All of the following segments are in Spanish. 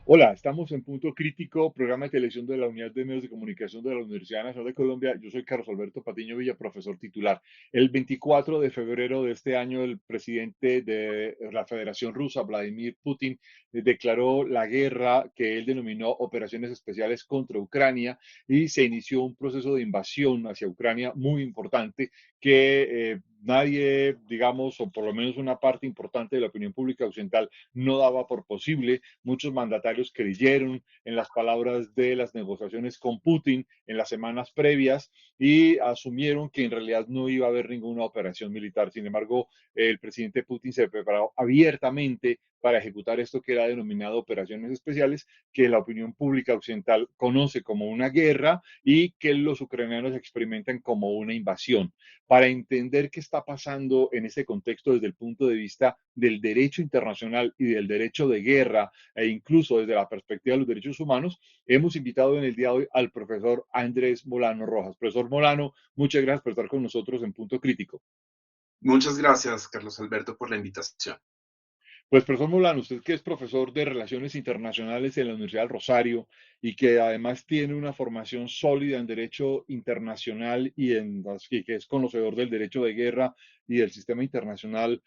Hola, estamos en Punto Crítico, programa de televisión de la Unidad de Medios de Comunicación de la Universidad Nacional de Colombia. Yo soy Carlos Alberto Patiño Villa, profesor titular. El 24 de febrero de este año, el presidente de la Federación Rusa, Vladimir Putin, declaró la guerra que él denominó operaciones especiales contra Ucrania y se inició un proceso de invasión hacia Ucrania muy importante que nadie, digamos, o por lo menos una parte importante de la opinión pública occidental no daba por posible. Muchos mandatarios creyeron en las palabras de las negociaciones con Putin en las semanas previas y asumieron que en realidad no iba a haber ninguna operación militar. Sin embargo, el presidente Putin se preparó abiertamente para ejecutar esto que era denominado operaciones especiales, que la opinión pública occidental conoce como una guerra y que los ucranianos experimentan como una invasión. Para entender qué está pasando en ese contexto desde el punto de vista del derecho internacional y del derecho de guerra, e incluso desde la perspectiva de los derechos humanos, hemos invitado en el día de hoy al profesor Andrés Molano Rojas. Profesor Molano, muchas gracias por estar con nosotros en Punto Crítico. Muchas gracias, Carlos Alberto, por la invitación. Pues, profesor Molano, usted que es profesor de Relaciones Internacionales en la Universidad del Rosario y que además tiene una formación sólida en Derecho Internacional y que es conocedor del derecho de guerra y del sistema internacional,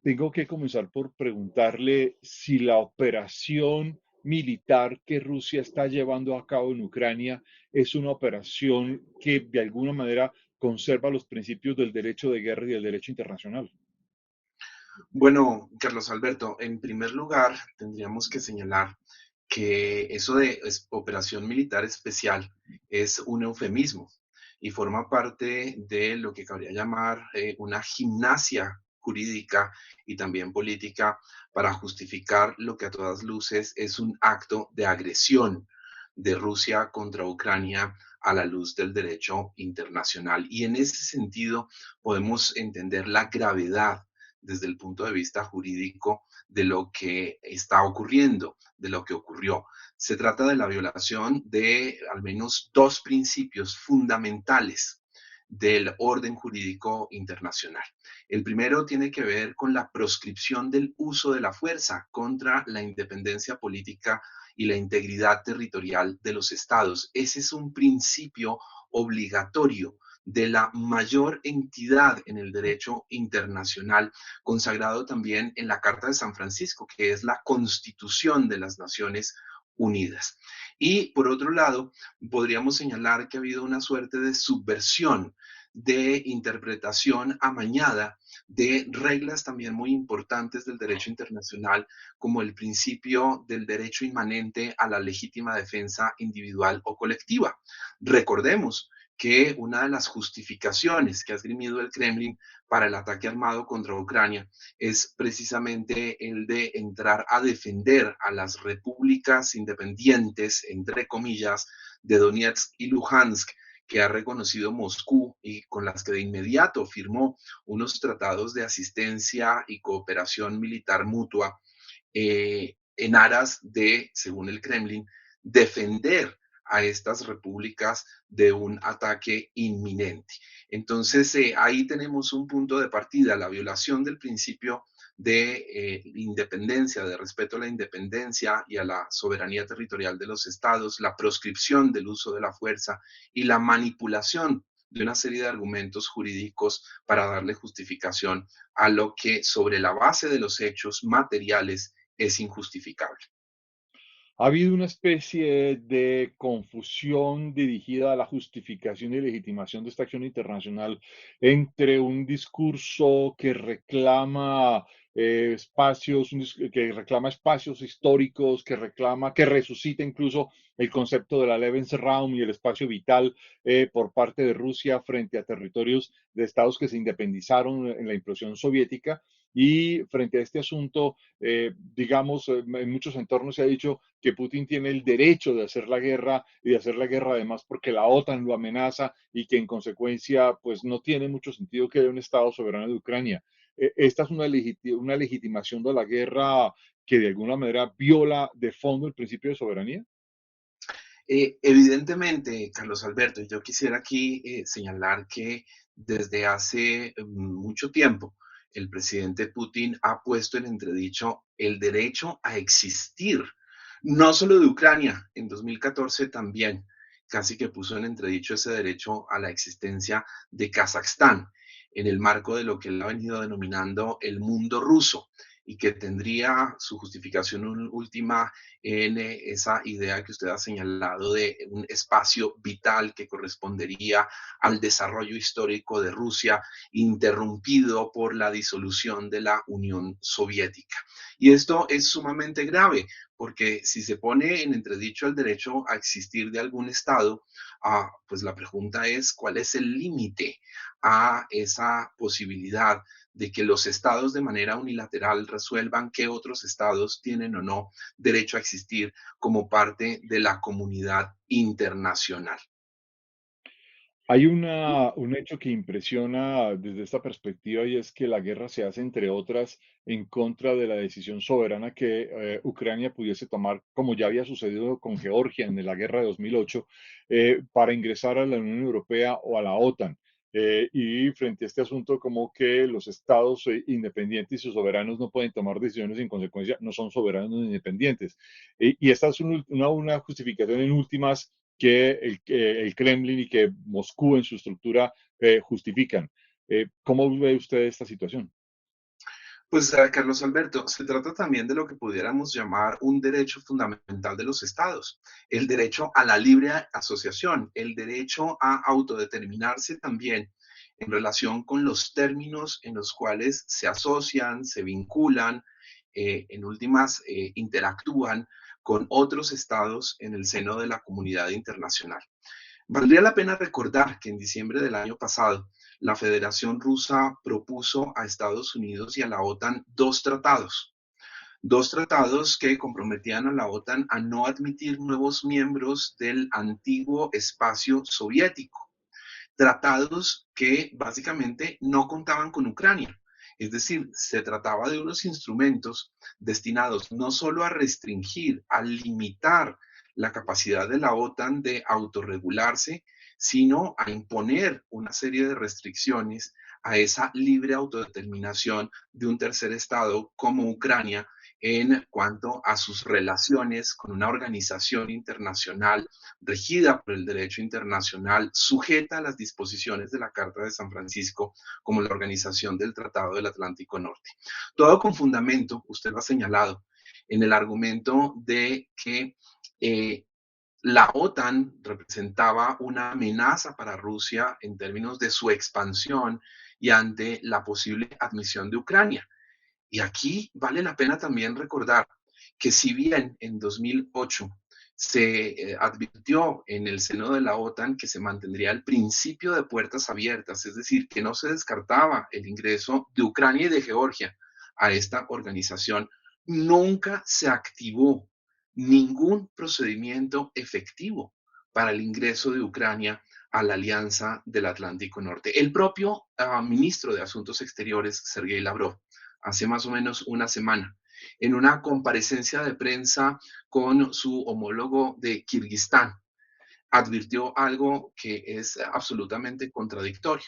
tengo que comenzar por preguntarle si la operación militar que Rusia está llevando a cabo en Ucrania es una operación que de alguna manera conserva los principios del derecho de guerra y del derecho internacional. Bueno, Carlos Alberto, en primer lugar, tendríamos que señalar que eso de operación militar especial es un eufemismo y forma parte de lo que cabría llamar una gimnasia jurídica y también política para justificar lo que a todas luces es un acto de agresión de Rusia contra Ucrania a la luz del derecho internacional. Y en ese sentido podemos entender la gravedad desde el punto de vista jurídico de lo que está ocurriendo, de lo que ocurrió. Se trata de la violación de al menos dos principios fundamentales del orden jurídico internacional. El primero tiene que ver con la proscripción del uso de la fuerza contra la independencia política y la integridad territorial de los estados. Ese es un principio obligatorio de la mayor entidad en el derecho internacional, consagrado también en la Carta de San Francisco, que es la Constitución de las Naciones Unidas. Y por otro lado, podríamos señalar que ha habido una suerte de subversión, de interpretación amañada de reglas también muy importantes del derecho internacional, como el principio del derecho inmanente a la legítima defensa individual o colectiva. Recordemos que una de las justificaciones que ha esgrimido el Kremlin para el ataque armado contra Ucrania es precisamente el de entrar a defender a las repúblicas independientes, entre comillas, de Donetsk y Luhansk, que ha reconocido Moscú y con las que de inmediato firmó unos tratados de asistencia y cooperación militar mutua en aras de, según el Kremlin, defender a estas repúblicas de un ataque inminente. Entonces, ahí tenemos un punto de partida, la violación del principio de independencia, de respeto a la independencia y a la soberanía territorial de los estados, la proscripción del uso de la fuerza y la manipulación de una serie de argumentos jurídicos para darle justificación a lo que sobre la base de los hechos materiales es injustificable. Ha habido una especie de confusión dirigida a la justificación y legitimación de esta acción internacional entre un discurso que reclama que reclama espacios históricos, que resucita incluso el concepto de la Lebensraum y el espacio vital por parte de Rusia frente a territorios de estados que se independizaron en la implosión soviética. Y frente a este asunto, digamos, en muchos entornos se ha dicho que Putin tiene el derecho de hacer la guerra y de hacer la guerra además porque la OTAN lo amenaza y que en consecuencia pues no tiene mucho sentido que haya un Estado soberano de Ucrania. Esta es una legitimación de la guerra que de alguna manera viola de fondo el principio de soberanía. Evidentemente, Carlos Alberto, yo quisiera aquí señalar que desde hace mucho tiempo el presidente Putin ha puesto en entredicho el derecho a existir, No solo de Ucrania, en 2014 también casi que puso en entredicho ese derecho a la existencia de Kazajstán en el marco de lo que él ha venido denominando el mundo ruso y que tendría su justificación última en esa idea que usted ha señalado de un espacio vital que correspondería al desarrollo histórico de Rusia, interrumpido por la disolución de la Unión Soviética. Y esto es sumamente grave porque si se pone en entredicho el derecho a existir de algún Estado, pues la pregunta es cuál es el límite a esa posibilidad de que los estados de manera unilateral resuelvan qué otros estados tienen o no derecho a existir como parte de la comunidad internacional. Hay un hecho que impresiona desde esta perspectiva y es que la guerra se hace, entre otras, en contra de la decisión soberana que Ucrania pudiese tomar, como ya había sucedido con Georgia en la guerra de 2008, para ingresar a la Unión Europea o a la OTAN. Y frente a este asunto, como que los estados independientes y sus soberanos no pueden tomar decisiones en consecuencia, no son soberanos ni independientes. Y esta es una justificación en últimas que el Kremlin y que Moscú en su estructura justifican. ¿Cómo ve usted esta situación? Pues, Carlos Alberto, se trata también de lo que pudiéramos llamar un derecho fundamental de los estados, el derecho a la libre asociación, el derecho a autodeterminarse también en relación con los términos en los cuales se asocian, se vinculan, en últimas, interactúan con otros estados en el seno de la comunidad internacional. Valdría la pena recordar que en diciembre del año pasado, la Federación Rusa propuso a Estados Unidos y a la OTAN dos tratados que comprometían a la OTAN a no admitir nuevos miembros del antiguo espacio soviético, tratados que básicamente no contaban con Ucrania. Es decir, se trataba de unos instrumentos destinados no solo a restringir, a limitar la capacidad de la OTAN de autorregularse, sino a imponer una serie de restricciones a esa libre autodeterminación de un tercer Estado como Ucrania en cuanto a sus relaciones con una organización internacional regida por el derecho internacional, sujeta a las disposiciones de la Carta de San Francisco, como la Organización del Tratado del Atlántico Norte. Todo con fundamento, usted lo ha señalado, en el argumento de que la OTAN representaba una amenaza para Rusia en términos de su expansión y ante la posible admisión de Ucrania. Y aquí vale la pena también recordar que si bien en 2008 se advirtió en el seno de la OTAN que se mantendría el principio de puertas abiertas, es decir, que no se descartaba el ingreso de Ucrania y de Georgia a esta organización, nunca se activó ningún procedimiento efectivo para el ingreso de Ucrania a la Alianza del Atlántico Norte. El propio ministro de Asuntos Exteriores, Sergei Lavrov, hace más o menos una semana, en una comparecencia de prensa con su homólogo de Kirguistán, advirtió algo que es absolutamente contradictorio.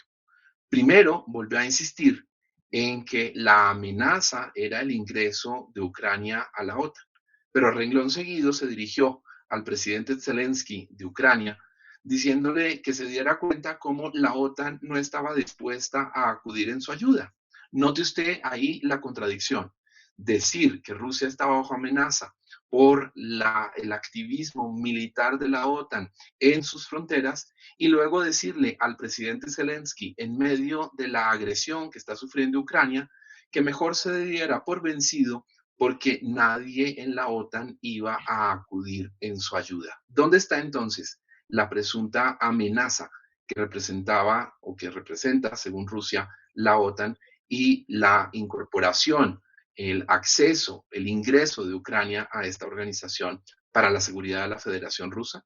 Primero, volvió a insistir en que la amenaza era el ingreso de Ucrania a la OTAN, pero a renglón seguido se dirigió al presidente Zelensky de Ucrania diciéndole que se diera cuenta cómo la OTAN no estaba dispuesta a acudir en su ayuda. Note usted ahí la contradicción. Decir que Rusia estaba bajo amenaza por el activismo militar de la OTAN en sus fronteras y luego decirle al presidente Zelensky en medio de la agresión que está sufriendo Ucrania que mejor se diera por vencido porque nadie en la OTAN iba a acudir en su ayuda. ¿Dónde está entonces la presunta amenaza que representaba o que representa, según Rusia, la OTAN y la incorporación, el acceso, el ingreso de Ucrania a esta organización para la seguridad de la Federación Rusa?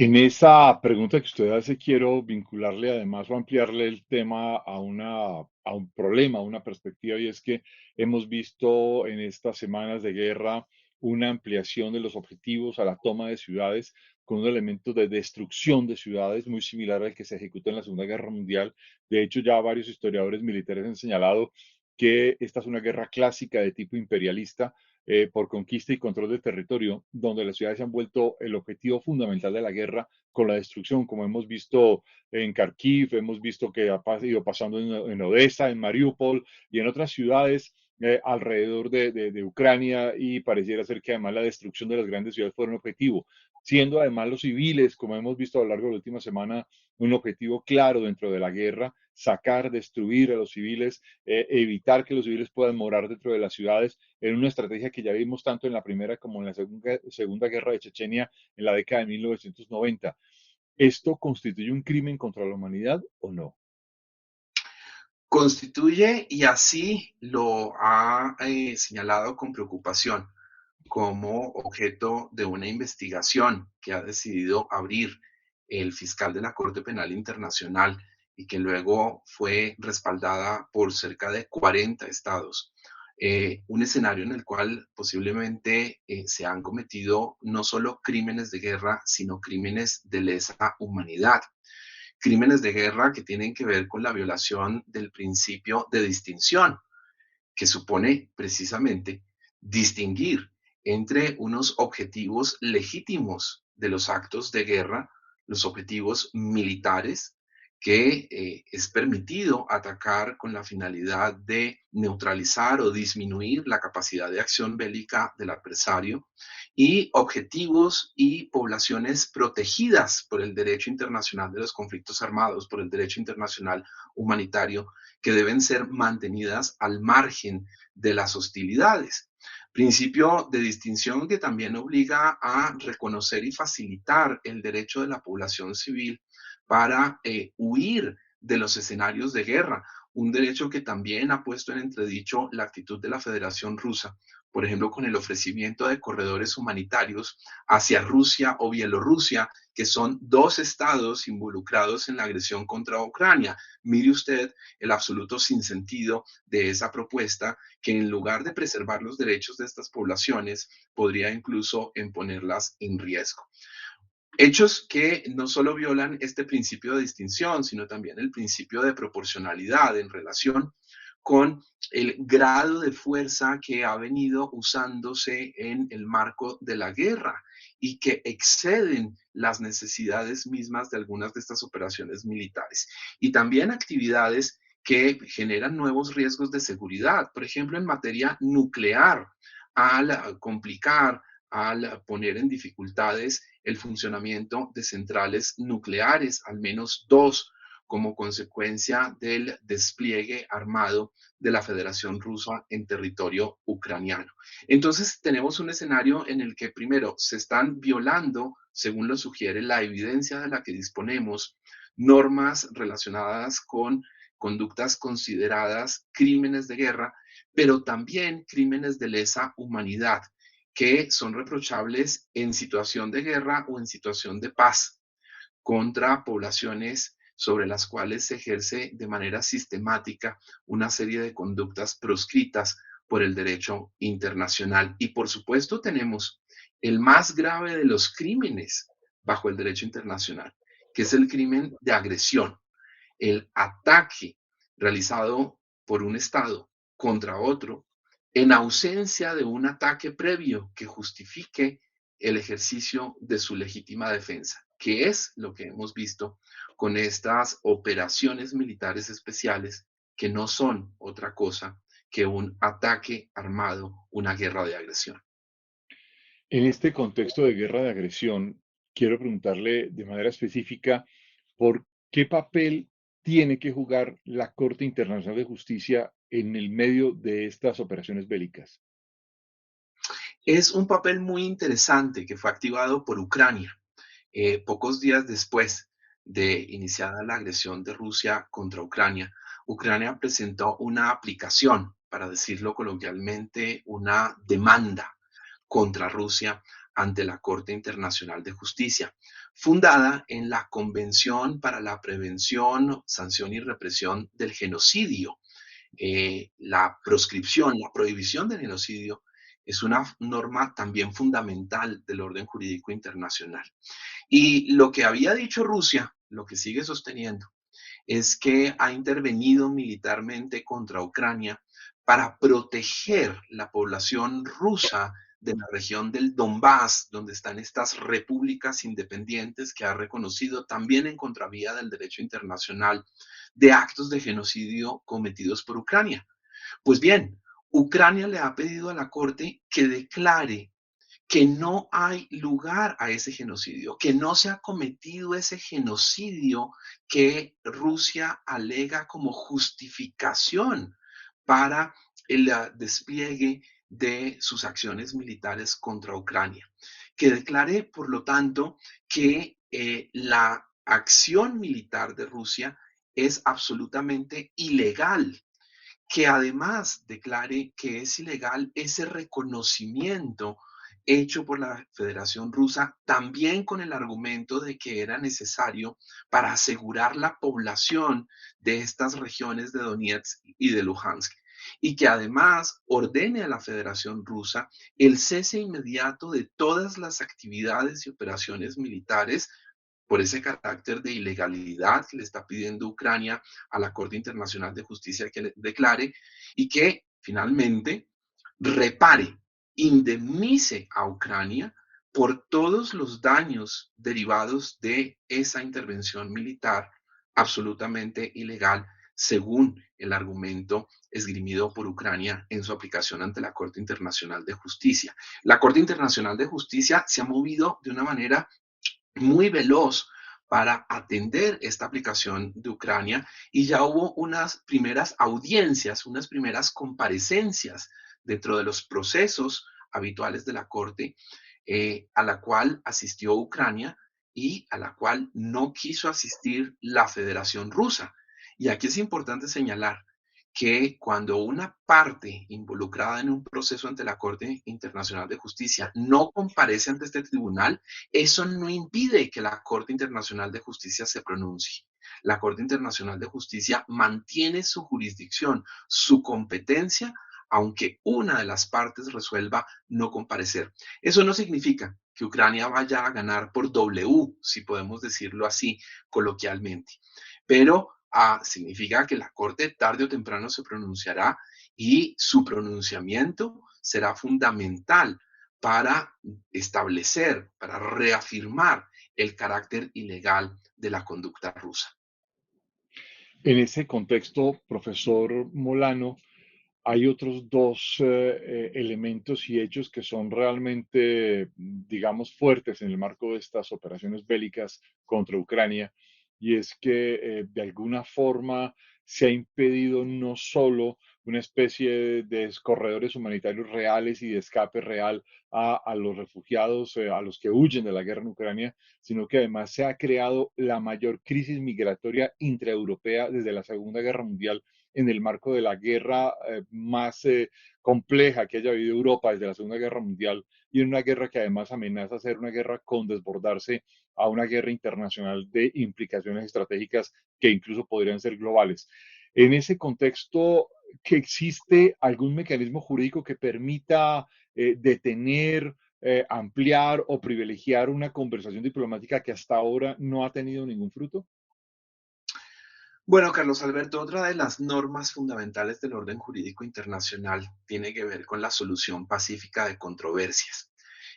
En esa pregunta que usted hace, quiero vincularle además o ampliarle el tema a un problema, a una perspectiva, y es que hemos visto en estas semanas de guerra una ampliación de los objetivos a la toma de ciudades con un elemento de destrucción de ciudades muy similar al que se ejecutó en la Segunda Guerra Mundial. De hecho, ya varios historiadores militares han señalado que esta es una guerra clásica de tipo imperialista por conquista y control de territorio, donde las ciudades se han vuelto el objetivo fundamental de la guerra con la destrucción, como hemos visto en Kharkiv, hemos visto que ha ido pasando en Odessa, en Mariupol y en otras ciudades alrededor de Ucrania, y pareciera ser que además la destrucción de las grandes ciudades fue un objetivo, siendo además los civiles, como hemos visto a lo largo de la última semana, un objetivo claro dentro de la guerra: sacar, destruir a los civiles, evitar que los civiles puedan morar dentro de las ciudades, en una estrategia que ya vimos tanto en la primera como en la segunda guerra de Chechenia en la década de 1990. ¿Esto constituye un crimen contra la humanidad o no? Constituye, y así lo ha señalado con preocupación, como objeto de una investigación que ha decidido abrir el fiscal de la Corte Penal Internacional y que luego fue respaldada por cerca de 40 estados. Un escenario en el cual posiblemente se han cometido no solo crímenes de guerra, sino crímenes de lesa humanidad. Crímenes de guerra que tienen que ver con la violación del principio de distinción, que supone precisamente distinguir entre unos objetivos legítimos de los actos de guerra, los objetivos militares, que es permitido atacar con la finalidad de neutralizar o disminuir la capacidad de acción bélica del adversario, y objetivos y poblaciones protegidas por el derecho internacional de los conflictos armados, por el derecho internacional humanitario, que deben ser mantenidas al margen de las hostilidades. Principio de distinción que también obliga a reconocer y facilitar el derecho de la población civil para huir de los escenarios de guerra, un derecho que también ha puesto en entredicho la actitud de la Federación Rusa, por ejemplo, con el ofrecimiento de corredores humanitarios hacia Rusia o Bielorrusia, que son dos estados involucrados en la agresión contra Ucrania. Mire usted el absoluto sinsentido de esa propuesta, que en lugar de preservar los derechos de estas poblaciones, podría incluso imponerlas en riesgo. Hechos que no solo violan este principio de distinción, sino también el principio de proporcionalidad en relación con el grado de fuerza que ha venido usándose en el marco de la guerra y que exceden las necesidades mismas de algunas de estas operaciones militares. Y también actividades que generan nuevos riesgos de seguridad, por ejemplo, en materia nuclear, al complicar, al poner en dificultades el funcionamiento de centrales nucleares, al menos dos, como consecuencia del despliegue armado de la Federación Rusa en territorio ucraniano. Entonces tenemos un escenario en el que primero se están violando, según lo sugiere la evidencia de la que disponemos, normas relacionadas con conductas consideradas crímenes de guerra, pero también crímenes de lesa humanidad, que son reprochables en situación de guerra o en situación de paz contra poblaciones sobre las cuales se ejerce de manera sistemática una serie de conductas proscritas por el derecho internacional. Y por supuesto tenemos el más grave de los crímenes bajo el derecho internacional, que es el crimen de agresión, el ataque realizado por un Estado contra otro en ausencia de un ataque previo que justifique el ejercicio de su legítima defensa, que es lo que hemos visto con estas operaciones militares especiales, que no son otra cosa que un ataque armado, una guerra de agresión. En este contexto de guerra de agresión, quiero preguntarle de manera específica por qué papel tiene que jugar la Corte Internacional de Justicia en el medio de estas operaciones bélicas. Es un papel muy interesante que fue activado por Ucrania. Pocos días después de iniciada la agresión de Rusia contra Ucrania, Ucrania presentó una aplicación, para decirlo coloquialmente, una demanda contra Rusia ante la Corte Internacional de Justicia, fundada en la Convención para la Prevención, Sanción y Represión del Genocidio. La proscripción, la prohibición del genocidio es una norma también fundamental del orden jurídico internacional. Y lo que había dicho Rusia, lo que sigue sosteniendo, es que ha intervenido militarmente contra Ucrania para proteger la población rusa de la región del Donbass, donde están estas repúblicas independientes que ha reconocido también en contravía del derecho internacional de actos de genocidio cometidos por Ucrania. Pues bien, Ucrania le ha pedido a la Corte que declare que no hay lugar a ese genocidio, que no se ha cometido ese genocidio que Rusia alega como justificación para el despliegue de sus acciones militares contra Ucrania. Que declare, por lo tanto, que la acción militar de Rusia es absolutamente ilegal, que además declare que es ilegal ese reconocimiento hecho por la Federación Rusa, también con el argumento de que era necesario para asegurar la población de estas regiones de Donetsk y de Luhansk, y que además ordene a la Federación Rusa el cese inmediato de todas las actividades y operaciones militares por ese carácter de ilegalidad que le está pidiendo Ucrania a la Corte Internacional de Justicia que le declare, y que finalmente repare, indemnice a Ucrania por todos los daños derivados de esa intervención militar absolutamente ilegal, según el argumento esgrimido por Ucrania en su aplicación ante la Corte Internacional de Justicia. La Corte Internacional de Justicia se ha movido de una manera muy veloz para atender esta aplicación de Ucrania, y ya hubo unas primeras audiencias, unas primeras comparecencias dentro de los procesos habituales de la Corte, a la cual asistió Ucrania y a la cual no quiso asistir la Federación Rusa. Y aquí es importante señalar que cuando una parte involucrada en un proceso ante la Corte Internacional de Justicia no comparece ante este tribunal, eso no impide que la Corte Internacional de Justicia se pronuncie. La Corte Internacional de Justicia mantiene su jurisdicción, su competencia, aunque una de las partes resuelva no comparecer. Eso no significa que Ucrania vaya a ganar por W, si podemos decirlo así coloquialmente, pero significa que la Corte tarde o temprano se pronunciará, y su pronunciamiento será fundamental para establecer, para reafirmar el carácter ilegal de la conducta rusa. En ese contexto, profesor Molano, hay otros dos elementos y hechos que son realmente, digamos, fuertes en el marco de estas operaciones bélicas contra Ucrania, y es que de alguna forma se ha impedido no solo una especie de corredores humanitarios reales y de escape real a los refugiados, a los que huyen de la guerra en Ucrania, sino que además se ha creado la mayor crisis migratoria intraeuropea desde la Segunda Guerra Mundial, en el marco de la guerra más compleja que haya vivido Europa desde la Segunda Guerra Mundial, y en una guerra que además amenaza ser una guerra con desbordarse a una guerra internacional de implicaciones estratégicas que incluso podrían ser globales. En ese contexto, ¿que existe algún mecanismo jurídico que permita detener, ampliar o privilegiar una conversación diplomática que hasta ahora no ha tenido ningún fruto? Bueno, Carlos Alberto, otra de las normas fundamentales del orden jurídico internacional tiene que ver con la solución pacífica de controversias.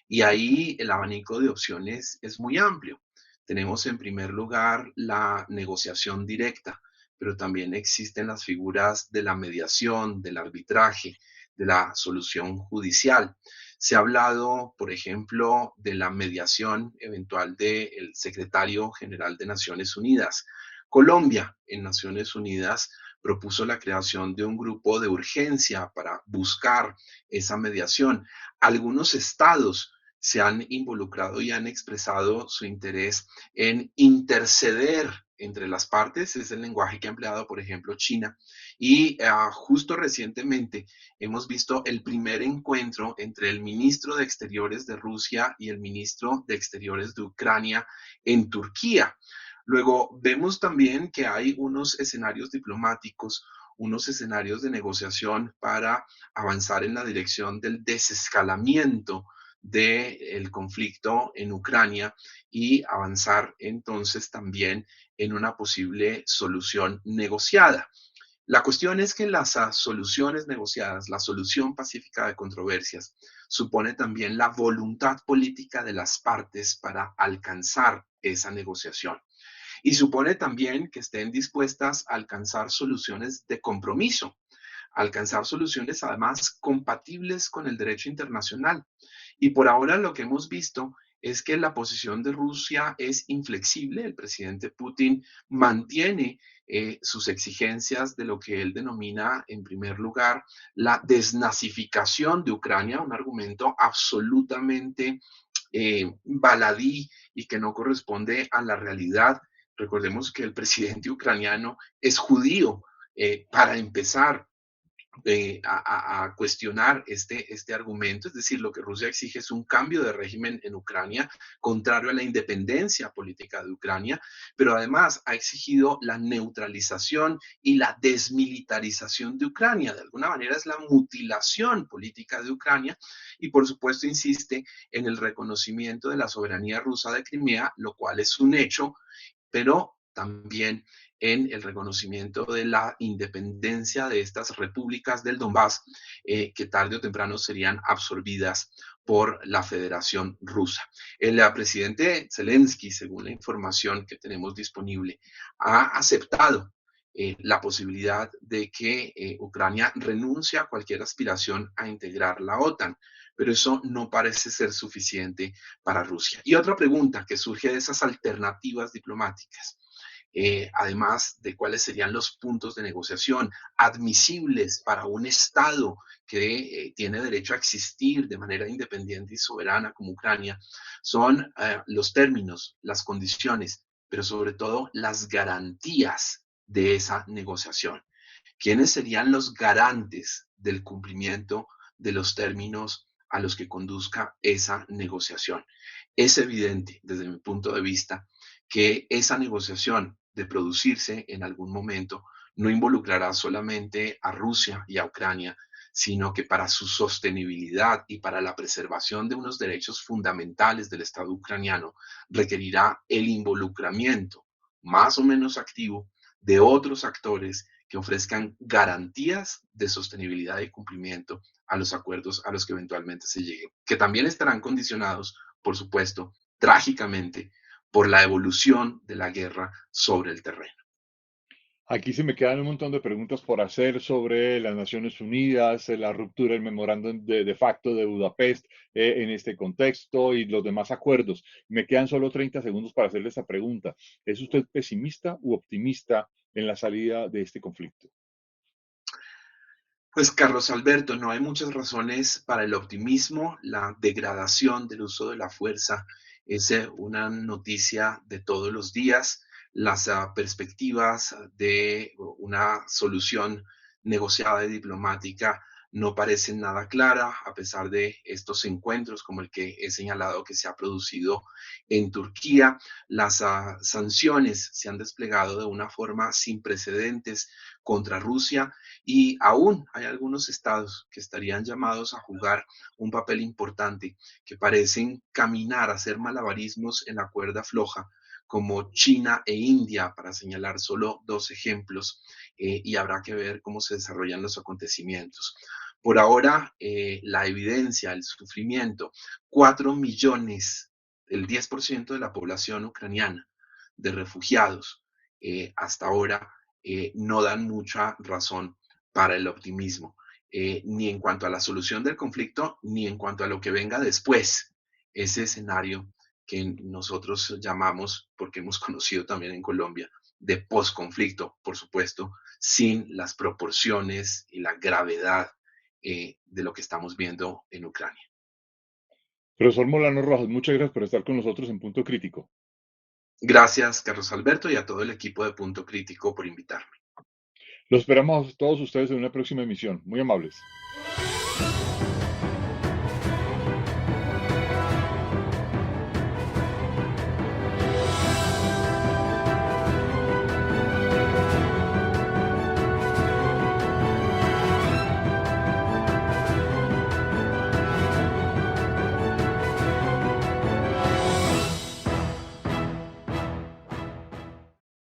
Y ahí el abanico de opciones es muy amplio. Tenemos en primer lugar la negociación directa, pero también existen las figuras de la mediación, del arbitraje, de la solución judicial. Se ha hablado, por ejemplo, de la mediación eventual del secretario general de Naciones Unidas. Colombia, en Naciones Unidas, propuso la creación de un grupo de urgencia para buscar esa mediación. Algunos estados se han involucrado y han expresado su interés en interceder entre las partes, es el lenguaje que ha empleado, por ejemplo, China. Y justo recientemente hemos visto el primer encuentro entre el ministro de Exteriores de Rusia y el ministro de Exteriores de Ucrania en Turquía. Luego, vemos también que hay unos escenarios diplomáticos, unos escenarios de negociación para avanzar en la dirección del desescalamiento del conflicto en Ucrania, y avanzar entonces también en una posible solución negociada. La cuestión es que las soluciones negociadas, la solución pacífica de controversias, supone también la voluntad política de las partes para alcanzar esa negociación. Y supone también que estén dispuestas a alcanzar soluciones de compromiso, alcanzar soluciones además compatibles con el derecho internacional. Y por ahora lo que hemos visto es que la posición de Rusia es inflexible. El presidente Putin mantiene sus exigencias de lo que él denomina, en primer lugar, la desnazificación de Ucrania, un argumento absolutamente baladí y que no corresponde a la realidad. Recordemos que el presidente ucraniano es judío, para empezar, a cuestionar este argumento, es decir, lo que Rusia exige es un cambio de régimen en Ucrania, contrario a la independencia política de Ucrania, pero además ha exigido la neutralización y la desmilitarización de Ucrania. De alguna manera es la mutilación política de Ucrania y por supuesto insiste en el reconocimiento de la soberanía rusa de Crimea, lo cual es un hecho, pero también en el reconocimiento de la independencia de estas repúblicas del Donbass, que tarde o temprano serían absorbidas por la Federación Rusa. El presidente Zelensky, según la información que tenemos disponible, ha aceptado la posibilidad de que Ucrania renuncie a cualquier aspiración a integrar la OTAN, pero eso no parece ser suficiente para Rusia. Y otra pregunta que surge de esas alternativas diplomáticas, además de cuáles serían los puntos de negociación admisibles para un Estado que tiene derecho a existir de manera independiente y soberana como Ucrania, son los términos, las condiciones, pero sobre todo las garantías de esa negociación. ¿Quiénes serían los garantes del cumplimiento de los términos a los que conduzca esa negociación? Es evidente, desde mi punto de vista, que esa negociación, de producirse en algún momento, no involucrará solamente a Rusia y a Ucrania, sino que para su sostenibilidad y para la preservación de unos derechos fundamentales del Estado ucraniano requerirá el involucramiento más o menos activo de otros actores que ofrezcan garantías de sostenibilidad y cumplimiento a los acuerdos a los que eventualmente se llegue, que también estarán condicionados, por supuesto, trágicamente, por la evolución de la guerra sobre el terreno. Aquí se me quedan un montón de preguntas por hacer sobre las Naciones Unidas, la ruptura del memorándum de facto de Budapest en este contexto y los demás acuerdos. Me quedan solo 30 segundos para hacerle esta pregunta. ¿Es usted pesimista u optimista en la salida de este conflicto? Pues Carlos Alberto, no hay muchas razones para el optimismo. La degradación del uso de la fuerza es una noticia de todos los días. Las perspectivas de una solución negociada y diplomática no parecen nada clara, a pesar de estos encuentros como el que he señalado que se ha producido en Turquía. Las sanciones se han desplegado de una forma sin precedentes contra Rusia y aún hay algunos estados que estarían llamados a jugar un papel importante, que parecen caminar, a hacer malabarismos en la cuerda floja, como China e India, para señalar solo dos ejemplos, y habrá que ver cómo se desarrollan los acontecimientos. Por ahora, la evidencia, el sufrimiento, 4 millones, el 10% de la población ucraniana, de refugiados, hasta ahora no dan mucha razón para el optimismo, ni en cuanto a la solución del conflicto, ni en cuanto a lo que venga después. Ese escenario que nosotros llamamos, porque hemos conocido también en Colombia, de posconflicto, por supuesto, sin las proporciones y la gravedad de lo que estamos viendo en Ucrania. Profesor Molano Rojas, muchas gracias por estar con nosotros en Punto Crítico. Gracias, Carlos Alberto, y a todo el equipo de Punto Crítico por invitarme. Los esperamos a todos ustedes en una próxima emisión. Muy amables.